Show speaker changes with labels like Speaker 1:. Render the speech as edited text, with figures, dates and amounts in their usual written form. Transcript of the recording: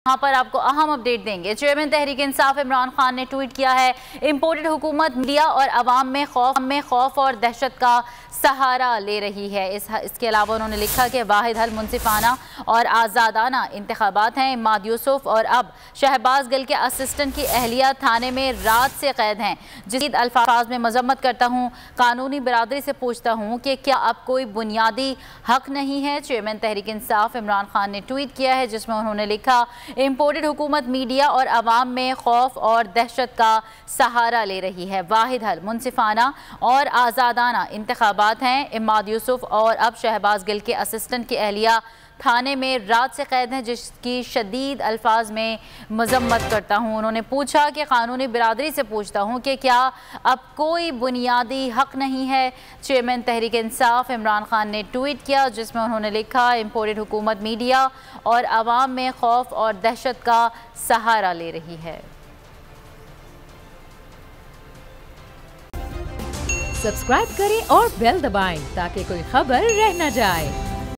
Speaker 1: यहाँ पर आपको अहम अपडेट देंगे। चेयरमैन तहरीक इंसाफ इमरान खान ने ट्वीट किया है, इम्पोर्टेड हुकूमत मीडिया और अवाम में खौफ और दहशत का सहारा ले रही है। इसके अलावा उन्होंने लिखा कि वाहिद हल मुनसिफाना और आज़ादाना इंतखाबात हैं। इमाद यूसुफ और अब शहबाज गिल के असिस्टेंट की अहलिया थाने में रात से कैद हैं। जिस अल्फाज में मजम्मत करता हूँ, कानूनी बरादरी से पूछता हूँ कि क्या अब कोई बुनियादी हक नहीं है। चेयरमैन तहरीक इंसाफ इमरान खान ने ट्वीट किया है, जिसमें उन्होंने लिखा, इम्पोर्टेड हुकूमत मीडिया और अवाम में खौफ और दहशत का सहारा ले रही है। वाहिद हल मुनसिफाना और आज़ादाना इंतखाबात हैं। इमाद यूसुफ और अब शहबाज गिल के असिस्टेंट की अहलिया थाने में रात से कैद हैं, जिसकी शदीद अल्फाज में मजम्मत करता हूँ। उन्होंने पूछा कि कानूनी बिरादरी से पूछता हूँ कि क्या अब कोई बुनियादी हक नहीं है। चेयरमैन तहरीक इंसाफ इमरान खान ने ट्वीट किया, जिसमें उन्होंने लिखा, इम्पोर्टेड हुकूमत मीडिया और अवाम में खौफ और दहशत का सहारा ले रही है।
Speaker 2: सब्सक्राइब करें और बेल दबाएं ताकि कोई खबर रह न जाए।